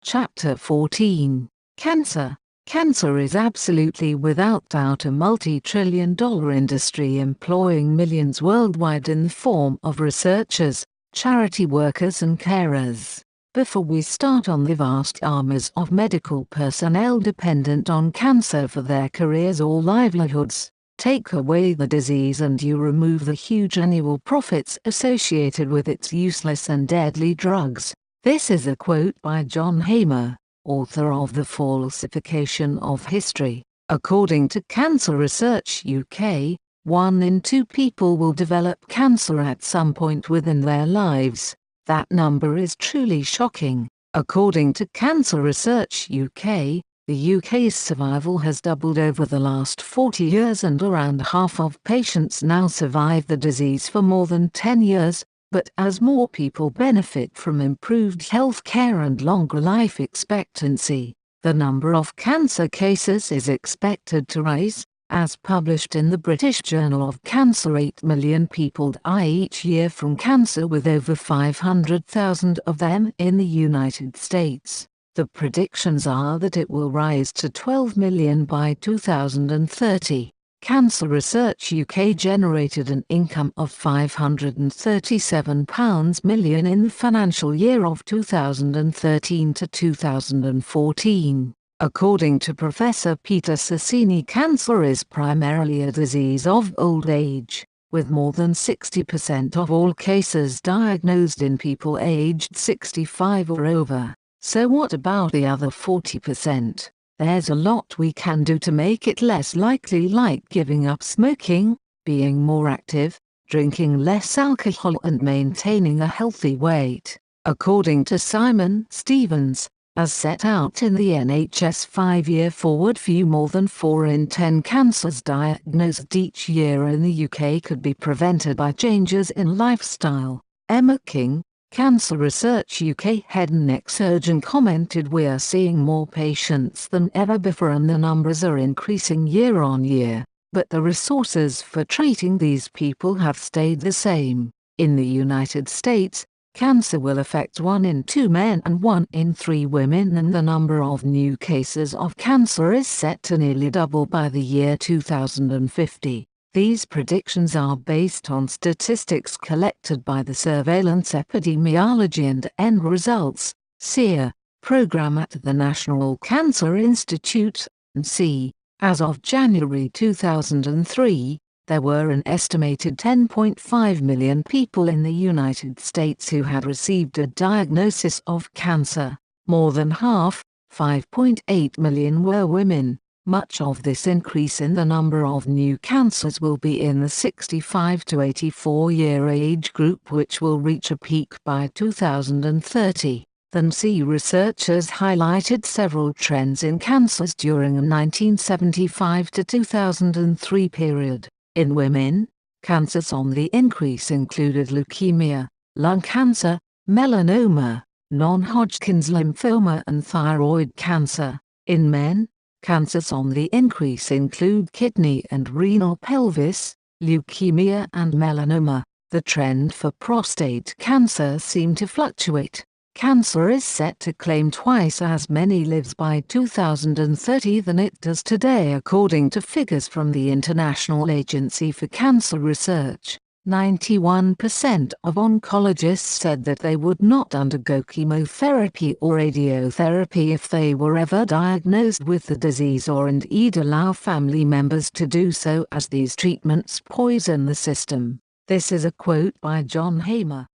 Chapter 14. Cancer. Cancer is absolutely without doubt a multi-trillion-dollar industry employing millions worldwide in the form of researchers, charity workers and carers. Before we start on the vast armies of medical personnel dependent on cancer for their careers or livelihoods, take away the disease and you remove the huge annual profits associated with its useless and deadly drugs. This is a quote by John Hamer, author of The Falsification of History. According to Cancer Research UK, 1 in 2 people will develop cancer at some point within their lives. That number is truly shocking. According to Cancer Research UK, the UK's survival has doubled over the last 40 years and around half of patients now survive the disease for more than 10 years. But as more people benefit from improved health care and longer life expectancy, the number of cancer cases is expected to rise. As published in the British Journal of Cancer, 8 million people die each year from cancer, with over 500,000 of them in the United States. The predictions are that it will rise to 12 million by 2030. Cancer Research UK generated an income of £537 million in the financial year of 2013 to 2014. According to Professor Peter Sassini, cancer is primarily a disease of old age, with more than 60% of all cases diagnosed in people aged 65 or over. So what about the other 40%? There's a lot we can do to make it less likely, like giving up smoking, being more active, drinking less alcohol and maintaining a healthy weight. According to Simon Stevens, as set out in the NHS 5-year forward view, more than 4 in 10 cancers diagnosed each year in the UK could be prevented by changes in lifestyle. Emma King, Cancer Research UK head and neck surgeon, commented, "We are seeing more patients than ever before and the numbers are increasing year on year, but the resources for treating these people have stayed the same." In the United States, cancer will affect 1 in 2 men and 1 in 3 women, and the number of new cases of cancer is set to nearly double by the year 2050. These predictions are based on statistics collected by the Surveillance Epidemiology and End Results (SEER) program at the National Cancer Institute, NC. As of January 2003, there were an estimated 10.5 million people in the United States who had received a diagnosis of cancer. More than half, 5.8 million, were women. Much of this increase in the number of new cancers will be in the 65 to 84-year age group, which will reach a peak by 2030. The NC researchers highlighted several trends in cancers during a 1975 to 2003 period. In women, cancers on the increase included leukemia, lung cancer, melanoma, non-Hodgkin's lymphoma and thyroid cancer. In men, cancers on the increase include kidney and renal, pelvis, leukemia and melanoma. The trend for prostate cancer seemed to fluctuate. Cancer is set to claim twice as many lives by 2030 than it does today, according to figures from the International Agency for Cancer Research. 91% of oncologists said that they would not undergo chemotherapy or radiotherapy if they were ever diagnosed with the disease, or indeed allow family members to do so, as these treatments poison the system. This is a quote by John Hamer.